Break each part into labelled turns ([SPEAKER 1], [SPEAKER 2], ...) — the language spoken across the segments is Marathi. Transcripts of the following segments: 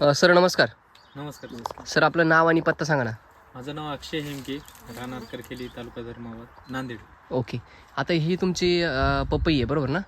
[SPEAKER 1] सर नमस्कार.
[SPEAKER 2] नमस्कार.
[SPEAKER 1] सर आपलं नाव आणि पत्ता सांगा ना.
[SPEAKER 2] माझं नाव अक्षय हेमके, राहणार करखेली, तालुका धर्माबाद, नांदेड.
[SPEAKER 1] ओके. आता ही तुमची पपई आहे बरोबर ना?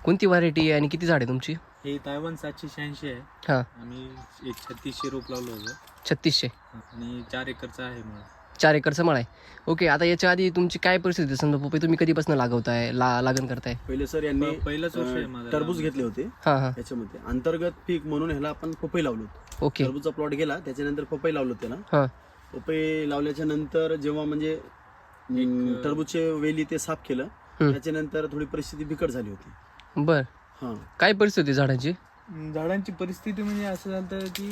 [SPEAKER 1] कोणती व्हरायटी आहे आणि किती झाड आहे तुमची?
[SPEAKER 2] हे तायवान 786 आहे.
[SPEAKER 1] हां.
[SPEAKER 2] आम्ही एक 3600 रोप लावलं होतं
[SPEAKER 1] 3600
[SPEAKER 2] आणि 4 एकरचा आहे मला.
[SPEAKER 1] 4 एकरचं मळ आहे. ओके. आता याच्या आधी तुमची काय परिस्थिती समजा पपई तुम्ही कधीपासून लागवताय लागण करताय?
[SPEAKER 3] पहिले सर यांनी
[SPEAKER 2] पहिलंच वर्ष आहे माझं.
[SPEAKER 3] टरबूज घेतले होते
[SPEAKER 1] हां हां.
[SPEAKER 3] याच्यामध्ये अंतर्गत पीक म्हणून ह्याला आपण पपई लावलो.
[SPEAKER 1] ओके.
[SPEAKER 3] टरबूजचा प्लॉट गेला त्याच्यानंतर पपई लावलो त्याला.
[SPEAKER 1] हां.
[SPEAKER 3] पपई लावल्याच्या नंतर जेव्हा म्हणजे टरबूजचे वेली ते साफ केलं त्याच्यानंतर थोडी परिस्थिती बिकट झाली होती.
[SPEAKER 1] बर.
[SPEAKER 3] हा
[SPEAKER 1] काय परिस्थिती होती झाडांची?
[SPEAKER 2] झाडांची परिस्थिती म्हणजे असं झालं की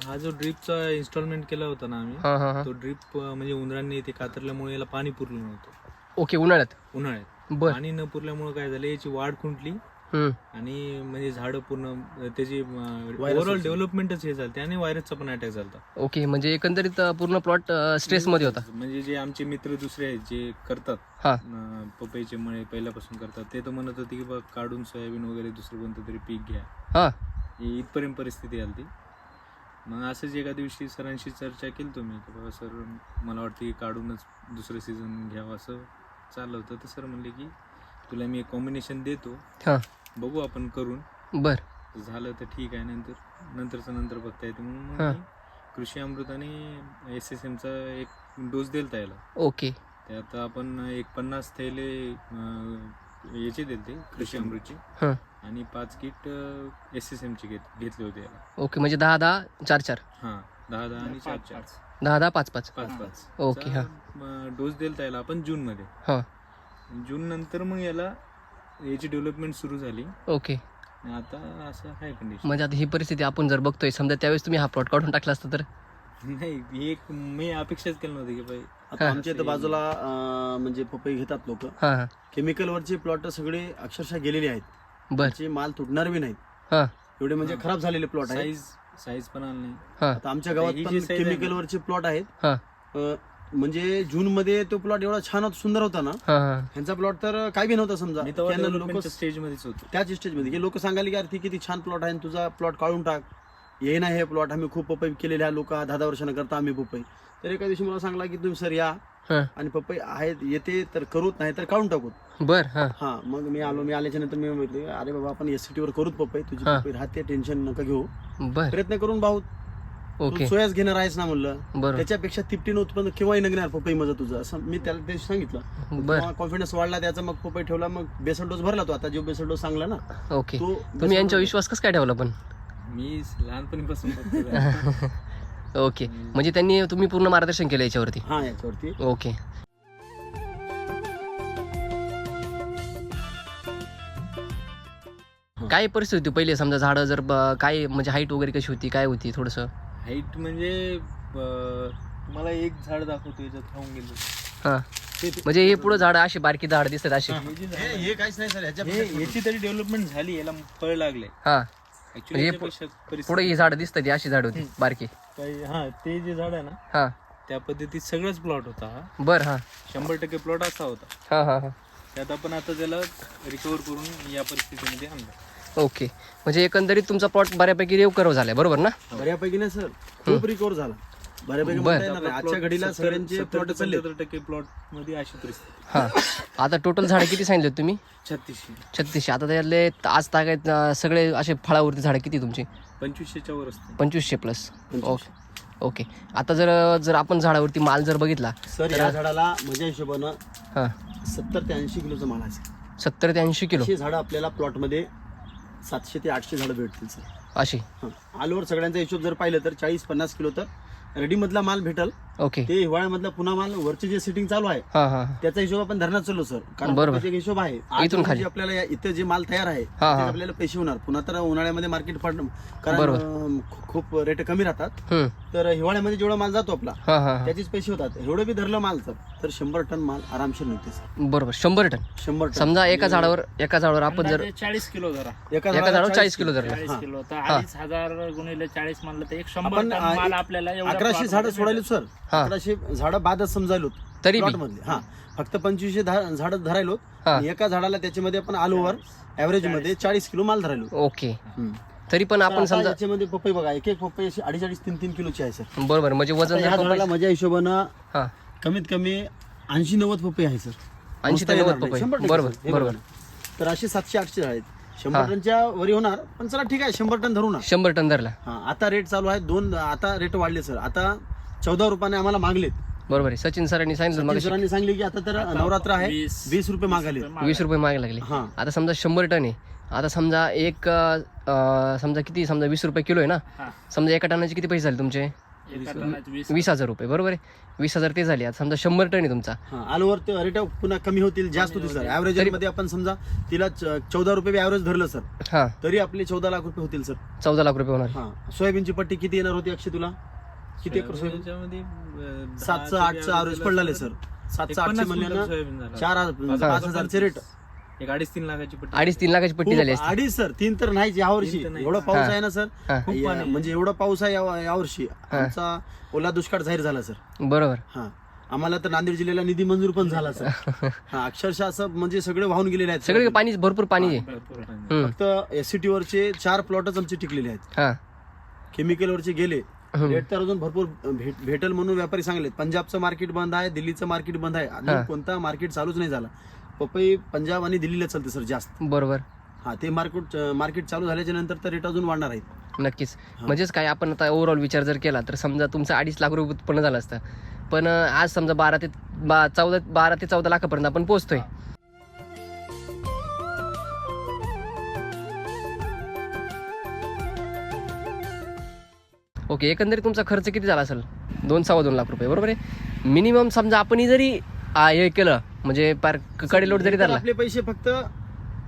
[SPEAKER 2] हा जो ड्रीपचा इन्स्टॉलमेंट केला होता ना आम्ही,
[SPEAKER 1] हां हां हां.
[SPEAKER 2] तो ड्रीप म्हणजे उंदरांनी ते कातरल्यामुळे याला पाणी पुरलं नव्हतं
[SPEAKER 1] ओके. उन्हाळ्यात.
[SPEAKER 2] उन्हाळ्यात.
[SPEAKER 1] बर.
[SPEAKER 2] पाणी न पुरल्यामुळे काय झालं, याची वाढ खुंटली आणि म्हणजे झाडं पूर्ण त्याची ओव्हरऑल डेव्हलपमेंटच हे झाली आणि व्हायरसचा पण अटॅक झाला.
[SPEAKER 1] ओके. म्हणजे एकंदरीत पूर्ण प्लॉट स्ट्रेस मध्ये होता.
[SPEAKER 2] म्हणजे जे आमचे मित्र दुसरे आहेत जे करतात
[SPEAKER 1] हां.
[SPEAKER 2] पपईचे मळे पहिल्यापासून करतात, ते तर म्हणत होते की बघ काढून सोयाबीन वगैरे दुसरं कोणतं तरी पीक घ्या.
[SPEAKER 1] हां.
[SPEAKER 2] ही इथपर्यंत परिस्थिती आली. मग असंच एका दिवशी सरांशी चर्चा केली तुम्ही की बाबा सर मला वाटतं की काढूनच दुसरं सीझन घ्यावं असं चाललं होतं. तर सर म्हणले की तुला मी एक कॉम्बिनेशन देतो,
[SPEAKER 1] हां.
[SPEAKER 2] बघू आपण करून,
[SPEAKER 1] बर.
[SPEAKER 2] झालं तर ठीक आहे, नंतर बघता येते म्हणून
[SPEAKER 1] हां.
[SPEAKER 2] मग मी कृषी अमृत आणि SSMचा एक डोस दिलता याला.
[SPEAKER 1] ओके.
[SPEAKER 2] त्यात आपण एक 50 थैले याचे दिलते कृषी अमृतचे
[SPEAKER 1] हां.
[SPEAKER 2] आणि 5 किट SSMचे घेतले होते याला.
[SPEAKER 1] ओके. म्हणजे 10-10 4-4
[SPEAKER 2] हां, 10-10 आणि 4-4
[SPEAKER 1] 10-10 5-5.
[SPEAKER 2] 5-5
[SPEAKER 1] ओके. हां.
[SPEAKER 2] डोस दिलता याला आपण जूनमध्ये.
[SPEAKER 1] हां.
[SPEAKER 2] जून नंतर मग याला याची डेव्हलपमेंट सुरू झाली.
[SPEAKER 1] ओके.
[SPEAKER 2] आता असं आहे कंडिशन.
[SPEAKER 1] म्हणजे आता ही परिस्थिती आपण जर बघतोय समजा त्यावेळेस तुम्ही हा प्लॉट काढून टाकला असता तर?
[SPEAKER 2] नाही, एक मी अपेक्षाच केली नव्हती की बाई
[SPEAKER 3] आता आमच्या इथं बाजूला म्हणजे पपई घेतात लोक.
[SPEAKER 1] हां हां.
[SPEAKER 3] केमिकलवरचे प्लॉट सगळे अक्षरशः गेलेले आहेत.
[SPEAKER 1] बर.
[SPEAKER 3] त्याचे माल तुटणार बी नाहीत
[SPEAKER 1] हां
[SPEAKER 3] एवढे म्हणजे खराब झालेले प्लॉट आहेत.
[SPEAKER 2] साईज पण आली नाही.
[SPEAKER 1] हां
[SPEAKER 3] आता आमच्या गावात
[SPEAKER 2] ही
[SPEAKER 3] पण
[SPEAKER 2] जी size आहे ना,
[SPEAKER 3] केमिकलवरचे प्लॉट आहेत.
[SPEAKER 1] हां
[SPEAKER 3] म्हणजे जून मध्ये तो प्लॉट एवढा छान होता, सुंदर होता ना.
[SPEAKER 1] हां हां.
[SPEAKER 3] ह्यांचा प्लॉट तर काही बी नव्हता समजा.
[SPEAKER 2] मी तर
[SPEAKER 3] लोक
[SPEAKER 2] डेव्हलपमेंटच्या स्टेजमध्येच होतो.
[SPEAKER 3] त्याच स्टेजमध्ये की लोक सांगायला की अरे किती छान प्लॉट आहे आणि तुझा प्लॉट काढून टाक. ये ना हे प्लॉट आम्ही खूप पपई केलेले आहे, लोक 10-10 वर्षानं करता आम्ही पपई. तर एका दिवशी मला सांगला की तुम्ही सर या
[SPEAKER 1] हां.
[SPEAKER 3] आणि पपई आहेत येते तर करूत, नाही तर काढून टाकूत.
[SPEAKER 1] बर. हां
[SPEAKER 3] हा मग मी आल्याच्या नंतर मी म्हटलं अरे बाबा आपण SCT वर करूत पपई, तुझी
[SPEAKER 1] हा.
[SPEAKER 3] पपई राहते, टेन्शन नका घेऊ,
[SPEAKER 1] बर.
[SPEAKER 3] प्रयत्न करून भाऊ
[SPEAKER 1] ओके.
[SPEAKER 3] तू सोयाच घेणार आहेस ना म्हणलं.
[SPEAKER 1] बरोबर.
[SPEAKER 3] त्याच्यापेक्षा तिपटीनं उत्पन्न केव्हाही निघणार पपई मध्ये तुझं, असं मी त्याला ते सांगितलं.
[SPEAKER 1] बर.
[SPEAKER 3] कॉन्फिडन्स वाढला त्याचा, मग पपई ठेवला, मग बेसल डोस भरला तो. आता जो बेसल डोस सांगला ना
[SPEAKER 1] ओके.
[SPEAKER 3] तो
[SPEAKER 1] तुम्ही यांच्यावर विश्वास कसं काय ठेवला पण?
[SPEAKER 2] मी लहानपणीपासून बघतोय.
[SPEAKER 1] ओके. म्हणजे त्यांनी तुम्ही पूर्ण मार्गदर्शन केलं याच्यावरती?
[SPEAKER 3] हा याच्यावरती.
[SPEAKER 1] ओके. काय परिस्थिती होती पहिले समजा झाडं जर काय म्हणजे हाईट वगैरे कशी होती काय होती थोडंसं?
[SPEAKER 2] हाईट म्हणजे तुम्हाला एक झाड दाखवतो याच्यात राहून गेलो.
[SPEAKER 1] हां. म्हणजे हे पुढे झाडं अशी बारकी झाड दिसतात अशी?
[SPEAKER 3] हे काहीच नाही सर
[SPEAKER 2] याची तरी डेव्हलपमेंट झाली, याला फळ लागले.
[SPEAKER 1] हां.
[SPEAKER 2] ऍक्च्युली
[SPEAKER 1] पुढे ही झाडं दिसतात ही अशी झाड होती बारकी?
[SPEAKER 2] हा, ते जे झाड आहे ना
[SPEAKER 1] हां.
[SPEAKER 2] त्या पद्धतीत सगळंच प्लॉट होता हा.
[SPEAKER 1] बर. हां
[SPEAKER 2] 100% प्लॉट असा होता.
[SPEAKER 1] हां हां हां.
[SPEAKER 2] त्यात आपण आता त्याला रिकव्हर करून या परिस्थितीमध्ये आणलं.
[SPEAKER 1] ओके. म्हणजे एकंदरीत तुमचा प्लॉट बऱ्यापैकी रिकव्हर झालाय बरोबर ना?
[SPEAKER 3] बऱ्यापैकी नाही सर, खूप रिकव्हर झाला बऱ्यापैकी म्हणता येणार नाही. आजच्या घडीला सगळ्यांचे प्लॉट चालले.
[SPEAKER 2] 70% प्लॉट मध्ये अशी परिस्थिती.
[SPEAKER 1] हां. आता टोटल झाडं किती सांगितले तुम्ही?
[SPEAKER 2] 3600.
[SPEAKER 1] आता त्यातले आज तागायत सगळे असे फळावरती झाडं किती तुमची?
[SPEAKER 2] 2500च्या वर असते.
[SPEAKER 1] 2500 प्लस. ओके. आता जर आपण झाडावरती माल जर बघितला
[SPEAKER 3] सर या झाडाला माझ्या हिशोबानं
[SPEAKER 1] हां
[SPEAKER 3] 70 ते 80 किलोचं माल असेल.
[SPEAKER 1] 70 ते 80 किलो
[SPEAKER 3] अशी झाडं आपल्याला प्लॉटमध्ये 700 ते 800 झाडं भेटतील सर.
[SPEAKER 1] अशी?
[SPEAKER 3] ऑल ओव्हर सगळ्यांचा हिशोब जर पाहिलं तर 40-50 किलो तर रेडी मधला माल भेटल.
[SPEAKER 1] ओके.
[SPEAKER 3] ते हिवाळ्यामधला पुन्हा माल वरचे जे सेटिंग चालू आहे
[SPEAKER 1] हां हां
[SPEAKER 3] त्याचा हिशोब आपण धरणार चाललो सर, कारण
[SPEAKER 1] बरोबर.
[SPEAKER 3] त्याचा हिशोब आहे. आज
[SPEAKER 1] इथून खाली.
[SPEAKER 3] जे आपल्याला इथे जे माल तयार आहे
[SPEAKER 1] हा,
[SPEAKER 3] त्याचे
[SPEAKER 1] हा.
[SPEAKER 3] आपल्याला पैसे होणार. पुन्हा तर उन्हाळ्यामध्ये मार्केट पडणं, कारण
[SPEAKER 1] बरोबर.
[SPEAKER 3] खूप रेट कमी राहतात.
[SPEAKER 1] हम्म.
[SPEAKER 3] तर हिवाळ्यामध्ये जेवढा माल जातो आपला
[SPEAKER 1] हां हां हां.
[SPEAKER 3] त्याचेच पैसे होतात. एवढं बी धरलं माल तर 100 टन माल आरामशीर मिळते सर.
[SPEAKER 1] बरोबर. 100 टन
[SPEAKER 3] 100 टन
[SPEAKER 1] समजा एका झाडावर आपण जर
[SPEAKER 4] 40 किलो धरा.
[SPEAKER 3] एका
[SPEAKER 1] झाडावर 40 किलो धरलं
[SPEAKER 4] 40
[SPEAKER 3] हा.
[SPEAKER 4] किलो तर 2500 गुणिले 40 म्हणलं तर 100
[SPEAKER 3] आपण
[SPEAKER 4] टन माल आपल्याला एवढ्या
[SPEAKER 3] 1100
[SPEAKER 4] plot
[SPEAKER 3] झाडं
[SPEAKER 4] मध्ये
[SPEAKER 3] सोडायलो सर.
[SPEAKER 1] हा.
[SPEAKER 3] 1100 झाडं बादच समजायलो
[SPEAKER 1] तरी बी?
[SPEAKER 3] प्लॉट मधले. हा फक्त 2500 झाडं धरायलो
[SPEAKER 1] हा.
[SPEAKER 3] आणि एका झाडाला त्याच्यामध्ये आपण ऑल ओव्हर ऍव्हरेज मध्ये 40 किलो माल धरायलो.
[SPEAKER 1] ओके. तरी पण आपण
[SPEAKER 3] आता
[SPEAKER 1] समजा
[SPEAKER 3] याच्यामध्ये पपई बघा, एक एक पपई अशी 2.5-3 किलोची आहे सर.
[SPEAKER 1] बरोबर, म्हणजे वजन
[SPEAKER 3] ह्या
[SPEAKER 1] जर
[SPEAKER 3] झाडाला
[SPEAKER 1] पपई
[SPEAKER 3] माझ्या हिशोबानं
[SPEAKER 1] हा
[SPEAKER 3] कमीत कमी 80-90 पपई आहे सर.
[SPEAKER 1] 80-90 पपई.
[SPEAKER 3] 100%
[SPEAKER 1] बरोबर,
[SPEAKER 3] सर. हे
[SPEAKER 1] बरोबर.
[SPEAKER 3] बघा. तर असे 700-800 आहेत. 100 टनच्या वरी होणार, पण चला ठीक आहे 100 टन धरू ना.
[SPEAKER 1] 100 टन धरला.
[SPEAKER 3] हा, आता रेट चालू आहे आता रेट वाढले सर. आता 14 रुपयाने आम्हाला मागलेत.
[SPEAKER 1] बरोबर आहे, सचिन सरांनी सांगितलं मग
[SPEAKER 3] सरांनी सांगले की आता तर नवरात्र आहे, 20 रुपये मागाले.
[SPEAKER 1] 20 रुपये मागे लागले.
[SPEAKER 3] हा
[SPEAKER 1] आता समजा 100 टन आहे, आता समजा एक समजा किती, समजा 20 रुपये किलो आहे ना,
[SPEAKER 4] हा.
[SPEAKER 1] समजा एका टनाचे किती पैसे झाले तुमचे?
[SPEAKER 4] एका टनाचे 20.
[SPEAKER 1] 20,000 रुपये. बरोबर आहे, 20,000 ते झाले. आता समजा 100 टन आहे तुमचा.
[SPEAKER 3] हा, ऑल ओव्हर ते रेट पुन्हा कमी होतील, जास्त होतील सर. ऍव्हरेज मध्ये आपण समजा तिला 14 रुपये ॲव्हरेज धरलं सर,
[SPEAKER 1] हा,
[SPEAKER 3] तरी आपले 14 लाख रुपये होतील सर.
[SPEAKER 1] 14 लाख रुपये होणार.
[SPEAKER 3] हा, सोयाबीनची पट्टी किती येणार होती अक्षय तुला? किती एकर सोयाबीन?
[SPEAKER 2] त्याच्यामध्ये
[SPEAKER 3] 700-800 ॲव्हरेज पडलाले सर. 700-800 म्हणल्यानं 4,000-5,000चे रेट.
[SPEAKER 2] एक 2.5-3 लाखाची पट्टी.
[SPEAKER 1] 2.5-3 लाखाची पट्टी झाली असती.
[SPEAKER 3] 2.5 सर, 3 तर नाहीच यावर्षी.
[SPEAKER 2] तीन तर नाही.
[SPEAKER 3] एवढा पाऊस आहे ना सर,
[SPEAKER 1] हा.
[SPEAKER 3] म्हणजे एवढा पाऊस आहे यावर्षी आमचा ओला दुष्काळ जाहीर झाला सर.
[SPEAKER 1] बरोबर.
[SPEAKER 3] हा, आम्हाला तर नांदेड जिल्ह्याला निधी मंजूर पण झाला सर. हा, अक्षरशः असं म्हणजे सगळे वाहून गेलेले आहेत
[SPEAKER 1] सगळे पाणी, भरपूर पाणी आहे.
[SPEAKER 2] भरपूर पाणी.
[SPEAKER 1] हम्म.
[SPEAKER 3] फक्त एससीटी वरचे 4 प्लॉटच आमचे टिकलेले आहेत.
[SPEAKER 1] हा,
[SPEAKER 3] केमिकल वरचे गेले.
[SPEAKER 1] हम्म.
[SPEAKER 3] रेट तर अजून भरपूर भेटेल म्हणून व्यापारी सांगलेत. पंजाबचं मार्केट बंद आहे, दिल्लीचं मार्केट बंद आहे,
[SPEAKER 1] हा.
[SPEAKER 3] अजून कोणता मार्केट चालूच नाही झाला. पपई पंजाब आणि दिल्लीला चालते सर जास्त.
[SPEAKER 1] बरोबर.
[SPEAKER 3] हा, ते मार्केट चालू झाल्याच्या नंतर तर रेट अजून वाढणार आहेत.
[SPEAKER 1] नक्कीच. म्हणजेच काय, आपण आता ओव्हरऑल विचार जर केला तर समजा तुमचं 2.5 लाख रुपये उत्पन्न झालं असतं, पण आज समजा 12 ते 14 लाखापर्यंत आपण पोहोचतोय. ओके, एकंदरीत तुमचा खर्च किती झाला असेल? 2-2.25 लाख रुपये. बरोबर आहे. मिनिमम समजा आपण जरी हे केलं, म्हणजे पार कडेलोट जरी
[SPEAKER 3] तर
[SPEAKER 1] धरला,
[SPEAKER 3] आपले पैसे फक्त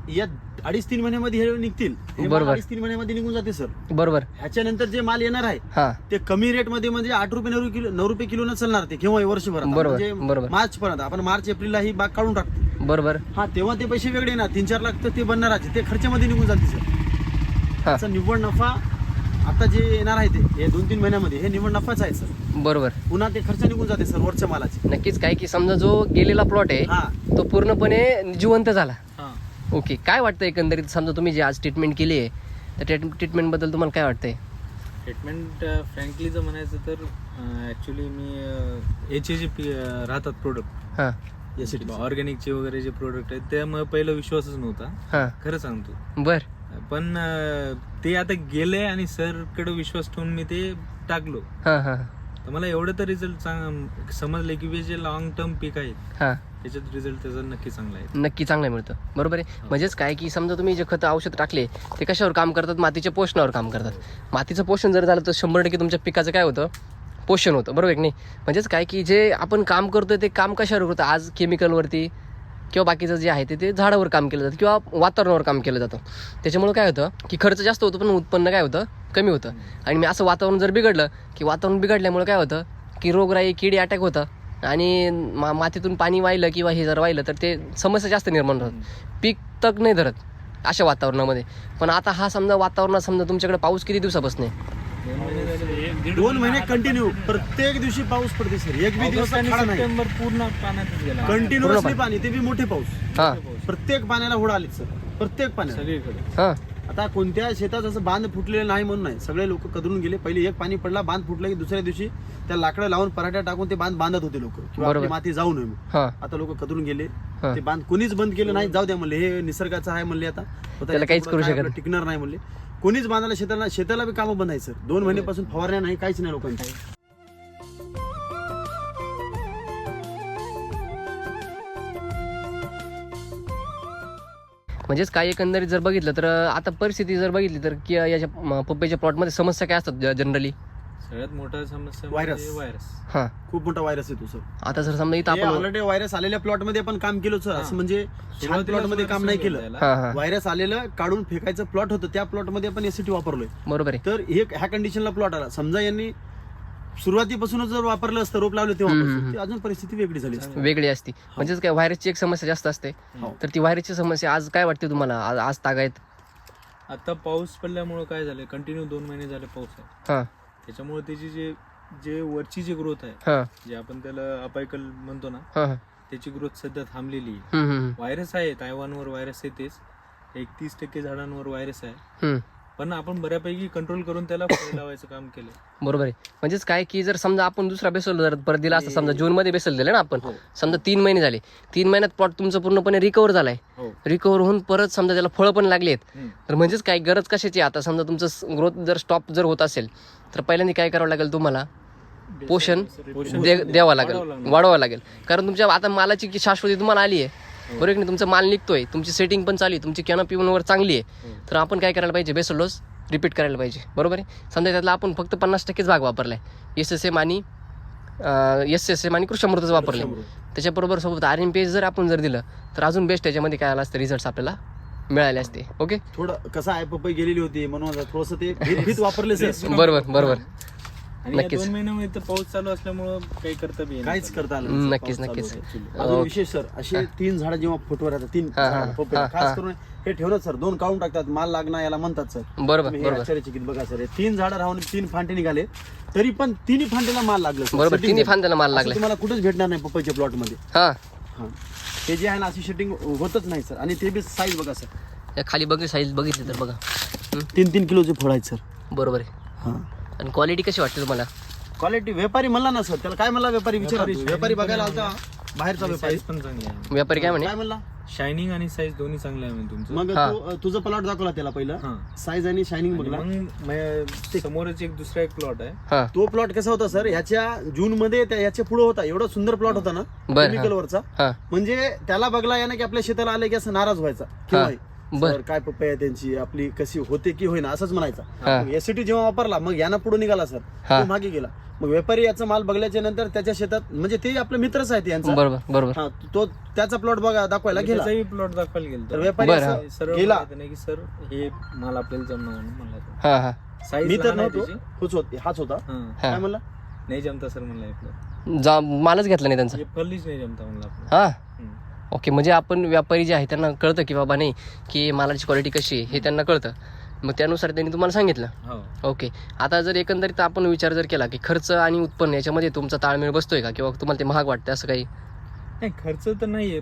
[SPEAKER 3] या 2.5-3 महिन्यामध्ये हे निघतील. हे
[SPEAKER 1] बरोबर.
[SPEAKER 3] 2.5-3 महिन्यामध्ये निघून जाते सर.
[SPEAKER 1] बरोबर.
[SPEAKER 3] ह्याच्यानंतर जे माल येणार आहे
[SPEAKER 1] हा,
[SPEAKER 3] ते कमी रेट मध्ये, म्हणजे 8 रुपये 9 रुपये किलो न चालणार ते केव्हा वर्षभरात.
[SPEAKER 1] बरोबर,
[SPEAKER 3] म्हणजे
[SPEAKER 1] बरोबर.
[SPEAKER 3] मार्च पर्यंत आपण मार्च एप्रिलला ही बाग काढून टाकतो.
[SPEAKER 1] बरोबर.
[SPEAKER 3] हा, तेव्हा ते पैसे वेगळे ना, 3-4 लाख तर ते बनणारच, ते खर्चामध्ये निघून जाते सर.
[SPEAKER 1] हा,
[SPEAKER 3] त्याचा निव्वळ नफा आता जे येणार आहे ते हे 2-3 महिन्यामध्ये हे निव्वळ नफाच आहे सर.
[SPEAKER 1] बरोबर.
[SPEAKER 3] पुन्हा ते खर्च निघून जाते सर वरच्या मालाचे.
[SPEAKER 1] नक्कीच. काय की समजा जो गेलेला प्लॉट आहे
[SPEAKER 3] हा,
[SPEAKER 1] तो पूर्णपणे जिवंत झाला.
[SPEAKER 2] हा.
[SPEAKER 1] ओके, काय वाटतं एकंदरीत, समजा तुम्ही जे आज ट्रीटमेंट केली आहे त्या ट्रीटमेंटबद्दल तुम्हाला काय वाटतंय?
[SPEAKER 2] ट्रीटमेंट फ्रँकली जर म्हणायचं तर ॲक्च्युली मी याचे जे राहतात प्रोडक्ट,
[SPEAKER 1] हां
[SPEAKER 3] यासाठी
[SPEAKER 2] ऑर्गॅनिकचे वगैरे जे प्रोडक्ट आहेत त्यामुळे पहिला विश्वासच नव्हता,
[SPEAKER 1] हां,
[SPEAKER 2] खरं सांगतो.
[SPEAKER 1] बर.
[SPEAKER 2] पण ते आता गेले आणि सरकडे विश्वास ठेवून मी ते टाकलो,
[SPEAKER 1] हां हां
[SPEAKER 2] तर मला एवढं तर रिझल्ट समजले की जे लॉंग टर्म पीक आहेत
[SPEAKER 1] हां,
[SPEAKER 2] त्याच्यात रिझल्ट त्याचा नक्की चांगला आहे.
[SPEAKER 1] नक्की चांगलं मिळतं. बरोबर आहे. म्हणजेच काय की समजा तुम्ही जे खतं औषध टाकले ते कशावर काम करतात? मातीच्या पोषणावर काम करतात. मातीचं पोषण जर झालं तर 100% तुमच्या पिकाचं काय होतं? पोषण होतं. बरोबर आहे की नाही? म्हणजेच काय की जे आपण काम करतोय ते काम कशावर होतं? आज केमिकलवरती किंवा बाकीचं जे आहे ते झाडावर काम केलं जातं किंवा वातावरणावर काम केलं जातं. त्याच्यामुळे काय होतं की खर्च जास्त होतो पण उत्पन्न काय होतं? कमी होतं. आणि मी असं वातावरण जर बिघडलं की वातावरण बिघडल्यामुळे काय होतं की रोगराई, किडी अटॅक होतं आणि मातीतून पाणी वाहिलं किंवा हे जर वाहिलं तर ते समस्या जास्त निर्माण होतात. पीक तग नाही धरत अशा वातावरणामध्ये. पण आता हा समजा वातावरणात समजा तुमच्याकडे पाऊस किती दिवसापासून आहे?
[SPEAKER 3] 2 महिने कंटिन्यू प्रत्येक दिवशी पाऊस पडते सर. एक बी दिवस
[SPEAKER 2] आणि
[SPEAKER 3] खाडा नाही.
[SPEAKER 2] सप्टेंबर पूर्ण पाण्यातच गेला
[SPEAKER 3] कंटिन्युअसली पाणी, ते बी मोठे पाऊस.
[SPEAKER 1] हां
[SPEAKER 3] प्रत्येक पाण्याला होड आले सर, प्रत्येक पाण्याला.
[SPEAKER 2] सगळीकडे.
[SPEAKER 1] हां,
[SPEAKER 3] आता कोणत्या शेतात असं बांध फुटलेलं नाही म्हणून नाही, सगळे लोक कदरून गेले. पहिले एक पाणी पडला, बांध फुटला की दुसऱ्या दिवशी त्या लाकडं लावून पराठ्या टाकून ते बांध बांधत होते लोक, किंवा आपली
[SPEAKER 1] बरोबर.
[SPEAKER 3] माती जाऊ नये म्हणून.
[SPEAKER 1] हां,
[SPEAKER 3] आता लोक कदरून गेले,
[SPEAKER 1] हां.
[SPEAKER 3] ते बांध कोणीच बंद केलं नाही. जाऊ द्या म्हणले, हे निसर्गाचं आहे म्हणले. आता
[SPEAKER 1] त्याला काहीच करू
[SPEAKER 3] काय
[SPEAKER 1] शकत
[SPEAKER 3] आपलं टिकणार नाही म्हणले. कोणीच बांधायला शेताला बी कामं बंद आहे सर. 2 महिन्यापासून फवारण्या नाही, काहीच नाही लोकांची.
[SPEAKER 1] म्हणजेच काय एकंदरीत जर बघितलं तर आता परिस्थिती जर बघितली तर की याच्या पपईच्या प्लॉटमध्ये समस्या काय असतात जनरली?
[SPEAKER 2] सगळ्यात मोठा समस्या
[SPEAKER 3] व्हायरस.
[SPEAKER 2] म्हणजे व्हायरस.
[SPEAKER 1] हां,
[SPEAKER 3] खूप मोठा व्हायरस येतो सर.
[SPEAKER 1] आता जर समजा इथं आपण
[SPEAKER 3] ऑलरेडी व्हायरस आलेल्या प्लॉट मध्ये आपण काम केलं सर. असं म्हणजे छान
[SPEAKER 2] सुरुवातीला
[SPEAKER 3] प्लॉट मध्ये काम नाही केलं.
[SPEAKER 1] हां हां,
[SPEAKER 3] व्हायरस आलेलं काढून फेकायचं प्लॉट होतं, त्या प्लॉट मध्ये आपण एसीटी वापरलोय.
[SPEAKER 1] बरोबर आहे.
[SPEAKER 3] तर ह्या कंडिशनला प्लॉट आला. समजा यांनी सुरुवातीपासूनच जर वापरलं असतं, रोप लावलं तेव्हा, ती अजून परिस्थिती वेगळी झाली असती.
[SPEAKER 1] वेगळी असती. म्हणजेच काय व्हायरसची एक समस्या जास्त असते.
[SPEAKER 3] हो.
[SPEAKER 1] तर ती व्हायरसची समस्या आज काय वाटते तुम्हाला? आज तागायत?
[SPEAKER 2] आता पाऊस पडल्यामुळे काय झालं, कंटिन्यू 2 महिने झाले पाऊस आहे,
[SPEAKER 1] हां
[SPEAKER 2] त्याच्यामुळे त्याची जे वरची जी ग्रोथ आहे,
[SPEAKER 1] हां
[SPEAKER 2] जे आपण त्याला अपायकल म्हणतो ना,
[SPEAKER 1] हां,
[SPEAKER 2] त्याची ग्रोथ सध्या थांबलेली आहे. व्हायरस आहे, तायवानवर व्हायरस आहे, तेच 31% झाडांवर व्हायरस आहे. पण आपण बऱ्यापैकी कंट्रोल करून त्याला फळ लावायचं काम केलं.
[SPEAKER 1] बरोबर आहे. म्हणजेच काय की जर समजा आपण दुसरा बेसल जर परत दिला असता, समजा जूनमध्ये बेसल दिलं ना आपण, समजा 3 महिने झाले, 3 महिन्यात प्लॉट तुमचं पूर्णपणे रिकवर झालाय,
[SPEAKER 2] हो.
[SPEAKER 1] रिकवर होऊन परत समजा त्याला फळं पण लागली आहेत,
[SPEAKER 2] हम्म.
[SPEAKER 1] तर म्हणजेच काय गरज कशाची आता समजा तुमचं ग्रोथ जर स्टॉप जर होत असेल तर पहिल्यांदा काय करावं लागेल तुम्हाला, पोषण द्यावं लागेल, वाढवावं लागेल. कारण तुमच्या आता मालाची की शाश्वती तुम्हाला आली आहे, बरोबर की नाही, तुमचा माल निघतोय, तुमची सेटिंग पण चालू आहे, तुमची कॅनोपी वर चांगली आहे, तर आपण काय करायला पाहिजे, बेसल डोस रिपीट करायला पाहिजे. बरोबर आहे. समजा त्यातला आपण फक्त 50%च भाग वापरलाय, SSM आणि कृषामृतच वापरले, त्याच्याबरोबर सोबत RMPS जर आपण जर दिलं तर अजून बेस्ट त्याच्यामध्ये काय आलं असतं, रिझल्ट आपल्याला मिळाले असते. ओके,
[SPEAKER 3] थोडं कसं आहे पपई गेलेली होती म्हणून थोडंसं ते भीत वापरले सर.
[SPEAKER 1] बरोबर.
[SPEAKER 2] आणि या
[SPEAKER 1] नक्कीच.
[SPEAKER 2] 2 महिन्यामध्ये तर पाऊस चालू असल्यामुळं काही करता बी येणार
[SPEAKER 3] काहीच
[SPEAKER 2] नाही.
[SPEAKER 3] करता आलं नाही, सर.
[SPEAKER 1] नक्कीच,
[SPEAKER 3] पाऊस चालू
[SPEAKER 1] नक्कीच.
[SPEAKER 3] होता actually. अजून विशेष सर, असे 3 झाडं जेव्हा फुटवर येतात, 3 झाडं पपई, खास करून हे ठेवलं सर, 2 काढून टाकतात, माल लागणार याला म्हणतात सर.
[SPEAKER 1] बरोबर.
[SPEAKER 3] आश्चर्यचकित बघा सर, 3 झाडं राहून 3 फांटे निघाले, तरी पण 3 फांटेला माल लागलं sir.
[SPEAKER 1] बरोबर,
[SPEAKER 3] Setting
[SPEAKER 1] 3
[SPEAKER 3] झाली.
[SPEAKER 1] फांद्याला माल
[SPEAKER 3] असं
[SPEAKER 1] लागलाय.
[SPEAKER 3] तुम्हाला कुठेच भेटणार नाही पपईच्या प्लॉट मध्ये.
[SPEAKER 1] हा,
[SPEAKER 3] हे जे आहे ना, अशी सेटिंग होतच नाही सर. आणि ते बी साईज बघा सर,
[SPEAKER 1] या खाली बघ साईज बघितली तर बघा.
[SPEAKER 3] 3-3 किलोचे फळ आहेत सर.
[SPEAKER 1] बरोबर आहे.
[SPEAKER 3] हा,
[SPEAKER 1] आणि क्वालिटी कशी वाटते तुम्हाला?
[SPEAKER 3] क्वालिटी व्यापारी म्हणला ना सर, त्याला काय म्हणला व्यापारी विचारा. व्यापारी बघायला आलता बाहेरचा
[SPEAKER 2] आणि
[SPEAKER 3] व्यापारी,
[SPEAKER 2] साईज पण चांगली आहे.
[SPEAKER 1] व्यापारी काय म्हणे?
[SPEAKER 3] काय म्हणला,
[SPEAKER 2] शायनिंग आणि साईज दोन्ही चांगले आहे म्हणजे तुमचं.
[SPEAKER 3] मग तुझं प्लॉट दाखवला त्याला पहिलं,
[SPEAKER 2] हा.
[SPEAKER 3] साईज आणि शायनिंग
[SPEAKER 2] आणि
[SPEAKER 3] बघला.
[SPEAKER 2] मग समोरच दुसरा एक प्लॉट आहे.
[SPEAKER 1] हा,
[SPEAKER 3] तो प्लॉट कसा होता सर, ह्याच्या जून मध्ये याच्या पुढे होता, एवढा सुंदर प्लॉट होता ना
[SPEAKER 1] बरं,
[SPEAKER 3] केमिकल वरचा,
[SPEAKER 1] हा,
[SPEAKER 3] म्हणजे त्याला बघला यानं की आपल्या शेताला आले की असं नाराज व्हायचा,
[SPEAKER 1] हा. बर.
[SPEAKER 3] सर काय पपई आहे त्यांची, आपली कशी होते की होईना असंच
[SPEAKER 1] हा.
[SPEAKER 3] म्हणायचा. एसिटी जेव्हा वापरला मग यानं पुढे निघाला सर,
[SPEAKER 1] हा.
[SPEAKER 3] तो मागे गेला. मग व्यापारी याचा माल बघल्याच्या नंतर त्याच्या शेतात, म्हणजे ते आपले मित्रच आहेत यांचा,
[SPEAKER 1] बरोबर.
[SPEAKER 3] हा, तो त्याचा प्लॉट बघा दाखवायला गेला,
[SPEAKER 2] त्याचाही प्लॉट दाखवायला गेलो.
[SPEAKER 3] तर व्यापारी
[SPEAKER 1] बरं,
[SPEAKER 3] असं
[SPEAKER 2] सरळ
[SPEAKER 3] गेला.
[SPEAKER 2] म्हणायचं नाही की सर हे माल आपल्याला जमणार म्हणून म्हणला.
[SPEAKER 1] हा,
[SPEAKER 2] साईज
[SPEAKER 3] मी तर नव्हतो, हाच होता.
[SPEAKER 1] हा.
[SPEAKER 3] काय म्हणला,
[SPEAKER 2] नाही जमता सर म्हणलं आपलं,
[SPEAKER 1] मालच घेतला नाही त्यांचा.
[SPEAKER 2] हे फलीच नाही जमता म्हणलं आपलं.
[SPEAKER 1] हा,
[SPEAKER 2] हम्म.
[SPEAKER 1] ओके. म्हणजे आपण व्यापारी जे आहे त्यांना कळतं की बाबा नाही की मालाची क्वालिटी कशी आहे हे त्यांना कळतं, मग त्यानुसार त्यांनी तुम्हाला सांगितलं.
[SPEAKER 2] हो.
[SPEAKER 1] ओके. आता जर एकंदरीत आपण विचार जर केला की खर्च आणि उत्पन्न याच्यामध्ये तुमचा ताळमेळ बसतोय का, किंवा तुम्हाला ते महाग वाटतं असं काही?
[SPEAKER 2] नाही खर्च तर नाहीये,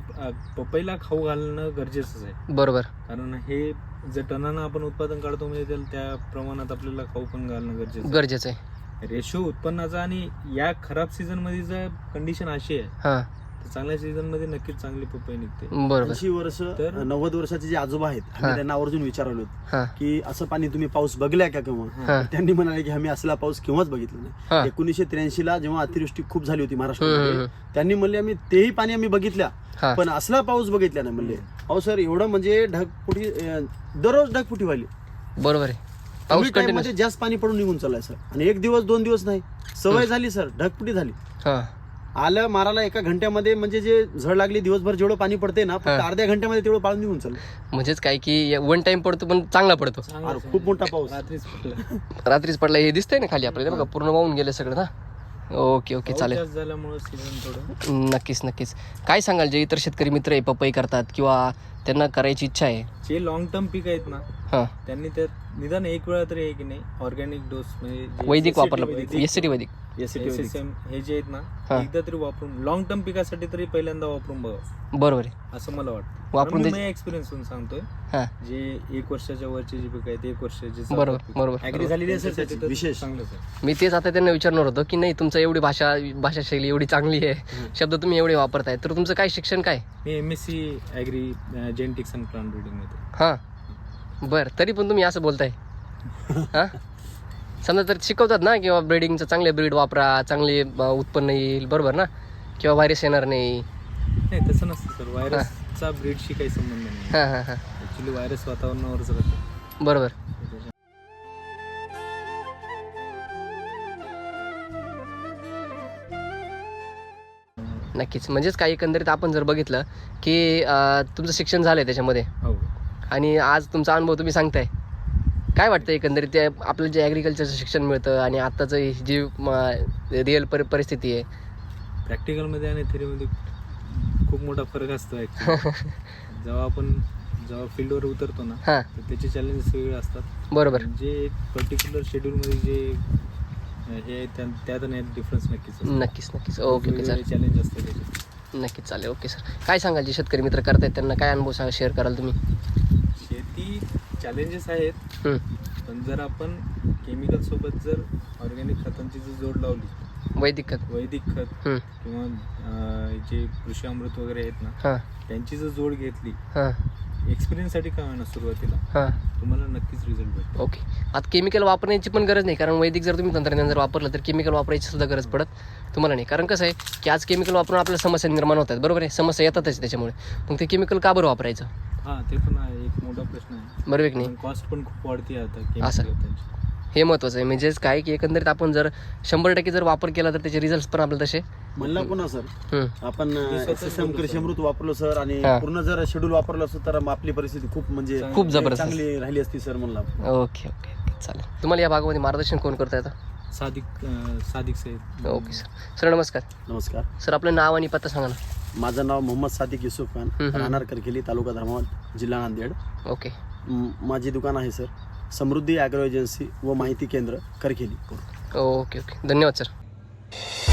[SPEAKER 2] पपईला खाऊ घालणं गरजेचंच आहे.
[SPEAKER 1] बरोबर.
[SPEAKER 2] कारण हे जर टनानं आपण उत्पादन काढतो म्हणजे त्या प्रमाणात आपल्याला खाऊ पण घालणं
[SPEAKER 1] गरजेचं आहे.
[SPEAKER 2] रेशो उत्पन्नाचा. आणि या खराब सीझन मध्ये जर कंडिशन अशी आहे
[SPEAKER 1] हा,
[SPEAKER 2] तर चांगल्या सीझन मध्ये नक्कीच चांगली पपई निघते.
[SPEAKER 1] बरोबर.
[SPEAKER 3] 80 वर्ष
[SPEAKER 2] तर-
[SPEAKER 3] 90 वर्षाचे जे आजोबा आहेत, आम्ही
[SPEAKER 1] हा.
[SPEAKER 3] त्यांना आवर्जून विचारलो
[SPEAKER 1] हा,
[SPEAKER 3] की असं पाणी तुम्ही पाऊस बघलाय का केव्हा?
[SPEAKER 1] हा.
[SPEAKER 3] त्यांनी म्हणाले की आम्ही असला पाऊस केव्हाच बघितला
[SPEAKER 1] हा.
[SPEAKER 3] नाही. 1983 ला जेव्हा अतिवृष्टी खूप झाली होती
[SPEAKER 1] हम्म,
[SPEAKER 3] महाराष्ट्रामध्ये, त्यांनी म्हणले आम्ही तेही पाणी आम्ही बघितल्या,
[SPEAKER 1] हा.
[SPEAKER 3] पण असला पाऊस बघितला नाही म्हणले. अहो सर, एवढं म्हणजे ढगफुटी, दररोज ढगफुटी व्हायली.
[SPEAKER 1] बरोबर आहे.
[SPEAKER 3] कमी
[SPEAKER 1] पाऊस
[SPEAKER 3] टाइम
[SPEAKER 1] कंटिन्यू.
[SPEAKER 3] मध्ये जास्त पाणी पडून निघून चाललाय सर. आणि 1 दिवस 2 दिवस नाही, सवय झाली सर, ढगफुटी झाली.
[SPEAKER 1] हा,
[SPEAKER 3] आलं माराला 1 घंट्यामध्ये, म्हणजे जे झड लागली दिवसभर जेवढं पाणी पडते ना, फक्त
[SPEAKER 1] हा.
[SPEAKER 3] अर्ध्या घंट्यामध्ये तेवढं पाणी निघून चाललं.
[SPEAKER 1] म्हणजेच काय की 1 टाइम पडतो पण चांगला पडतो.
[SPEAKER 3] अरे, खूप मोठा पाऊस.
[SPEAKER 2] रात्रीच पडलं.
[SPEAKER 1] रात्रीच पडला हे दिसतंय ना खाली आपल्याला, बघा पूर्ण वाहून गेलं सगळं ना. ओके,
[SPEAKER 2] पाऊस
[SPEAKER 1] चालेल.
[SPEAKER 2] जास्त झाल्यामुळे सीझन थोडं.
[SPEAKER 1] नक्कीच. काय सांगाल जे इतर शेतकरी मित्र आहे पपई करतात किंवा त्यांना करायची इच्छा आहे?
[SPEAKER 2] जे लॉंग टर्म पीक आहेत ना,
[SPEAKER 1] हा,
[SPEAKER 2] त्यांनी त्यात निदान 1 वेळा तरी आहे की नाही ऑर्गॅनिक डोस म्हणजे जे
[SPEAKER 1] वैदिक
[SPEAKER 2] SCT
[SPEAKER 1] वापरलं
[SPEAKER 2] वैदिक,
[SPEAKER 1] पाहिजे. एसटी वैदिक.
[SPEAKER 2] SSM हे जे आहेत ना,
[SPEAKER 1] हा.
[SPEAKER 2] एकदा तरी वापरून लॉंग टर्म पिकासाठी तरी पहिल्यांदा वापरून बघा,
[SPEAKER 1] बरोबर आहे.
[SPEAKER 2] असं मला वाटतं.
[SPEAKER 1] वापरून
[SPEAKER 2] मी
[SPEAKER 1] त्याची-
[SPEAKER 2] माझ्या एक्सपिरियन्स सांगतोय.
[SPEAKER 1] हा,
[SPEAKER 2] जे 1 वर्षाच्या वरचे जे पीक आहेत, 1 वर्षाचे
[SPEAKER 1] बरोबर.
[SPEAKER 3] ऍग्री झालेली आहे सर त्याची, विशेष.
[SPEAKER 2] चांगलंच आहे.
[SPEAKER 1] मी तेच आता त्यांना विचारणार होतो की नाही तुमचं एवढी भाषा शैली एवढी चांगली आहे, शब्द तुम्ही एवढे वापरताय, तर तुमचं काय शिक्षण काय?
[SPEAKER 2] मी MSc agri genetics and plant breeding मध्ये.
[SPEAKER 1] हा, बरं. तरी पण तुम्ही असं बोलताय. हा, समजा तर शिकवतात ना किंवा ब्रीडिंगचं चांगले ब्रीड वापरा, चांगले उत्पन्न येईल, बरोबर ना, किंवा व्हायरस येणार नाही.
[SPEAKER 2] नाही तसं नसतं सर, व्हायरसचा ब्रीडशी काही संबंध नाही.
[SPEAKER 1] हा,
[SPEAKER 2] ऍक्च्युली व्हायरस वातावरणावरच राहतो.
[SPEAKER 1] बरोबर. नक्कीच. म्हणजेच काही एकंदरीत आपण जर बघितलं की तुमचं शिक्षण झालंय त्याच्यामध्ये
[SPEAKER 2] हो.
[SPEAKER 1] आणि आज तुमचा अनुभव तुम्ही सांगताय, काय वाटतं एकंदरीत ते आपलं जे ॲग्रिकल्चरचं शिक्षण मिळतं आणि आत्ताचं जी रिअल परिस्थिती आहे?
[SPEAKER 2] प्रॅक्टिकलमध्ये आणि थेरीमध्ये खूप मोठा फरक असतो ॲक्च्युली. जेव्हा फील्डवर उतरतो ना,
[SPEAKER 1] हां,
[SPEAKER 2] तर त्याचे चॅलेंजेस वेगळे असतात.
[SPEAKER 1] बरोबर.
[SPEAKER 2] जे एक पर्टिक्युलर शेड्यूलमध्ये जे हे त्यात नाही डिफरन्स
[SPEAKER 1] नक्कीच. ओके, चालेल.
[SPEAKER 2] चॅलेंज असतं त्याचे.
[SPEAKER 1] नक्कीच, चालेल. Okay sir. काय सांगाल जे शेतकरी मित्र करतायत त्यांना काय अनुभव शेअर कराल तुम्ही?
[SPEAKER 2] शेती चॅलेंजेस आहेत,
[SPEAKER 1] हं,
[SPEAKER 2] पण जर आपण केमिकल सोबत जर ऑर्गॅनिक खतांची जर जोड लावली,
[SPEAKER 1] वैदिक खत.
[SPEAKER 2] वैदिक खत
[SPEAKER 1] हम्म.
[SPEAKER 2] किंवा जे कृषी अमृत वगैरे आहेत ना,
[SPEAKER 1] हां
[SPEAKER 2] त्यांची जर जोड घेतली
[SPEAKER 1] हां
[SPEAKER 2] एक्सपिरियन्ससाठी काय ना सुरुवातीला,
[SPEAKER 1] हां.
[SPEAKER 2] तुम्हाला नक्कीच रिझल्ट भेटेल.
[SPEAKER 1] ओके. आता केमिकल वापरण्याची पण गरज नाही, कारण वैदिक जर तुम्ही तंत्रज्ञान जर वापरलं तर केमिकल वापरायची सुद्धा गरज पडत तुम्हाला नाही. कारण कसं आहे की आज केमिकल वापरून आपल्याला समस्या निर्माण होतात, बरोबर आहे, समस्या येतातच त्याच्यामुळे. मग ते केमिकल का बरं वापरायचं,
[SPEAKER 2] हां, ते पण आहे, एक मोठा प्रश्न आहे.
[SPEAKER 1] बरोबर की नाही.
[SPEAKER 2] कॉस्ट पण खूप वाढते आता
[SPEAKER 1] असं.
[SPEAKER 2] केमिकल खतांची.
[SPEAKER 1] हे महत्त्वाचं आहे. म्हणजेच काय की एकंदरीत आपण जर 100% जर वापर केला तर त्याचे रिझल्ट पण आपल्याला तसे.
[SPEAKER 3] म्हणला पुन्हा सर,
[SPEAKER 1] हम्म.
[SPEAKER 3] आपण
[SPEAKER 2] स्वतःच
[SPEAKER 3] SSM
[SPEAKER 2] बोललो
[SPEAKER 3] कृषी
[SPEAKER 2] सर.
[SPEAKER 3] अमृत वापरलं सर आणि
[SPEAKER 1] हा.
[SPEAKER 3] पूर्ण जर शेड्यूल वापरलं असतं तर मग आपली परिस्थिती खूप म्हणजे
[SPEAKER 1] खूप जबरदस्त.
[SPEAKER 3] चांगली राहिली असती सर म्हणला.
[SPEAKER 1] ओके ओके ओके चालेल. तुम्हाला या भागामध्ये मार्गदर्शन कोण करता येतं?
[SPEAKER 2] सादिक साहेब.
[SPEAKER 1] Okay sir. सर नमस्कार.
[SPEAKER 3] नमस्कार,
[SPEAKER 1] सर आपलं नाव आणि पत्ता सांगा ना.
[SPEAKER 3] माझं नाव मोहम्मद सादिक युसुफ खान,
[SPEAKER 1] हम्म.
[SPEAKER 3] राहणार करकेली, तालुका धर्माबाद, जिल्हा नांदेड.
[SPEAKER 1] ओके
[SPEAKER 3] माझी दुकान आहे सर समृद्धी ॲग्रो एजन्सी व माहिती केंद्र करकेली.
[SPEAKER 1] ओके ओके धन्यवाद सर.